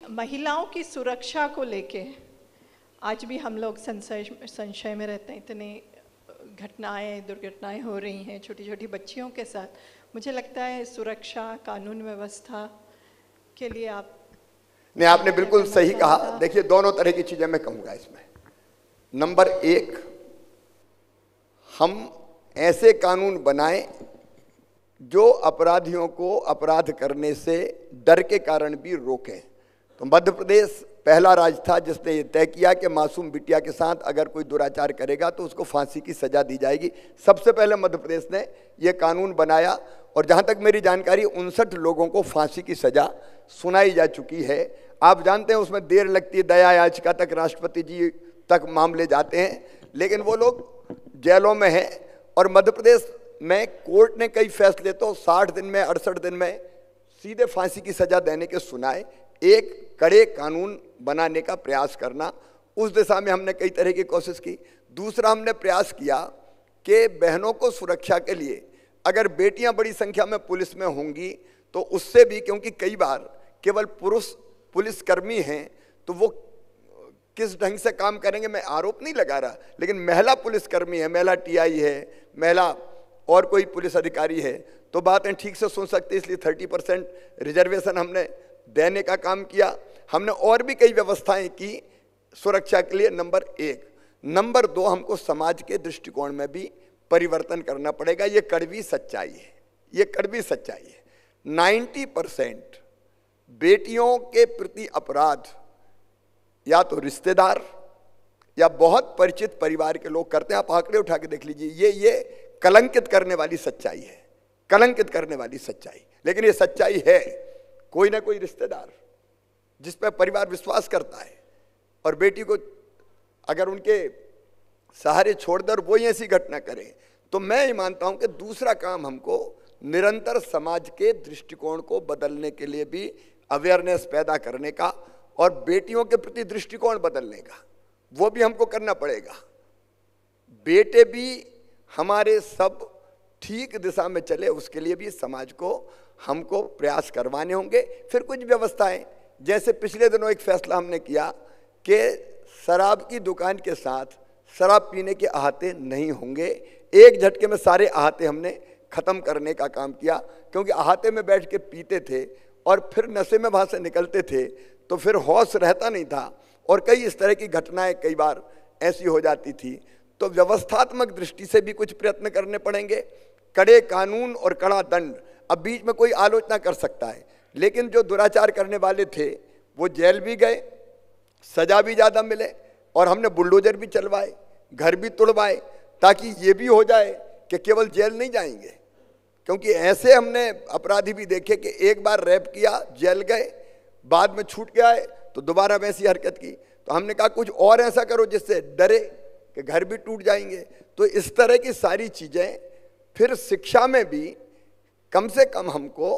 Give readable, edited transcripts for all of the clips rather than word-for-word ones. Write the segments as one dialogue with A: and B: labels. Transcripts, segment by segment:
A: महिलाओं की सुरक्षा को लेके आज भी हम लोग संशय में रहते हैं। इतनी घटनाएं, दुर्घटनाएं हो रही हैं छोटी छोटी बच्चियों के साथ। मुझे लगता है सुरक्षा, कानून व्यवस्था के लिए आप
B: नहीं, आपने बिल्कुल सही कहा। देखिए, दोनों तरह की चीजें मैं कहूंगा इसमें। नंबर एक, हम ऐसे कानून बनाएं जो अपराधियों को अपराध करने से डर के कारण भी रोकें। तो मध्य प्रदेश पहला राज्य था जिसने ये तय किया कि मासूम बिटिया के साथ अगर कोई दुराचार करेगा तो उसको फांसी की सजा दी जाएगी। सबसे पहले मध्य प्रदेश ने ये कानून बनाया और जहाँ तक मेरी जानकारी 59 लोगों को फांसी की सजा सुनाई जा चुकी है। आप जानते हैं उसमें देर लगती है, दया याचिका तक राष्ट्रपति जी तक मामले जाते हैं, लेकिन वो लोग जेलों में हैं। और मध्य प्रदेश में कोर्ट ने कई फैसले तो 60 दिन में, 68 दिन में सीधे फांसी की सजा देने के सुनाए। एक कड़े कानून बनाने का प्रयास करना, उस दिशा में हमने कई तरह की कोशिश की। दूसरा, हमने प्रयास किया कि बहनों को सुरक्षा के लिए अगर बेटियां बड़ी संख्या में पुलिस में होंगी तो उससे भी, क्योंकि कई बार केवल पुरुष पुलिसकर्मी हैं तो वो किस ढंग से काम करेंगे, मैं आरोप नहीं लगा रहा, लेकिन महिला पुलिसकर्मी है, महिला टीआई है, महिला और कोई पुलिस अधिकारी है तो बातें ठीक से सुन सकते, इसलिए 30% रिजर्वेशन हमने देने का काम किया। हमने और भी कई व्यवस्थाएं की सुरक्षा के लिए, नंबर एक। नंबर दो, हमको समाज के दृष्टिकोण में भी परिवर्तन करना पड़ेगा। ये कड़वी सच्चाई है, ये कड़वी सच्चाई है। 90% बेटियों के प्रति अपराध या तो रिश्तेदार या बहुत परिचित परिवार के लोग करते हैं। आप आंकड़े उठा के देख लीजिए, ये कलंकित करने वाली सच्चाई है, कलंकित करने वाली सच्चाई। लेकिन ये सच्चाई है, कोई ना कोई रिश्तेदार जिस पर परिवार विश्वास करता है और बेटी को अगर उनके सहारे छोड़ दे और वो ही ऐसी घटना करें, तो मैं ये मानता हूं कि दूसरा काम हमको निरंतर समाज के दृष्टिकोण को बदलने के लिए भी अवेयरनेस पैदा करने का और बेटियों के प्रति दृष्टिकोण बदलने का, वो भी हमको करना पड़ेगा। बेटे भी हमारे सब ठीक दिशा में चले, उसके लिए भी समाज को हमको प्रयास करवाने होंगे। फिर कुछ व्यवस्थाएं, जैसे पिछले दिनों एक फैसला हमने किया कि शराब की दुकान के साथ शराब पीने के अहाते नहीं होंगे। एक झटके में सारे अहाते हमने खत्म करने का काम किया, क्योंकि अहाते में बैठ के पीते थे और फिर नशे में वहां से निकलते थे तो फिर होश रहता नहीं था और कई इस तरह की घटनाएं कई बार ऐसी हो जाती थी। तो व्यवस्थात्मक दृष्टि से भी कुछ प्रयत्न करने पड़ेंगे। कड़े कानून और कड़ा दंड। अब बीच में कोई आलोचना कर सकता है, लेकिन जो दुराचार करने वाले थे वो जेल भी गए, सजा भी ज़्यादा मिले और हमने बुलडोजर भी चलवाए, घर भी तोड़वाए, ताकि ये भी हो जाए कि केवल जेल नहीं जाएंगे। क्योंकि ऐसे हमने अपराधी भी देखे कि एक बार रेप किया, जेल गए, बाद में छूट के आए तो दोबारा वैसी हरकत की। तो हमने कहा कुछ और ऐसा करो जिससे डरे कि घर भी टूट जाएंगे। तो इस तरह की सारी चीज़ें, फिर शिक्षा में भी कम से कम हमको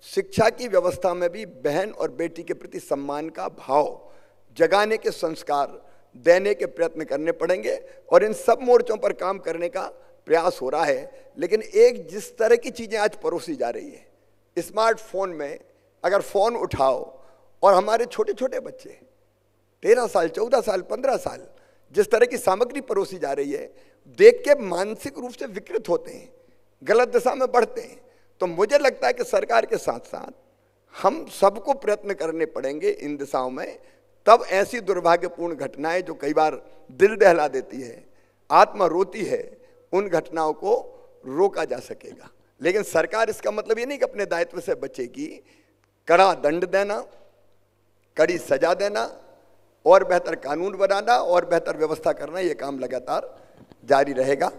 B: शिक्षा की व्यवस्था में भी बहन और बेटी के प्रति सम्मान का भाव जगाने के संस्कार देने के प्रयत्न करने पड़ेंगे और इन सब मोर्चों पर काम करने का प्रयास हो रहा है। लेकिन एक जिस तरह की चीज़ें आज परोसी जा रही है, स्मार्टफोन में अगर फ़ोन उठाओ और हमारे छोटे छोटे बच्चे 13 साल, 14 साल, 15 साल जिस तरह की सामग्री परोसी जा रही है, देख के मानसिक रूप से विकृत होते हैं, गलत दिशा में बढ़ते हैं। तो मुझे लगता है कि सरकार के साथ साथ हम सबको प्रयत्न करने पड़ेंगे इन दिशाओं में, तब ऐसी दुर्भाग्यपूर्ण घटनाएं जो कई बार दिल दहला देती है, आत्मा रोती है, उन घटनाओं को रोका जा सकेगा। लेकिन सरकार इसका मतलब ये नहीं कि अपने दायित्व से बचेगी। कड़ा दंड देना, कड़ी सजा देना और बेहतर कानून बनाना और बेहतर व्यवस्था करना, ये काम लगातार जारी रहेगा।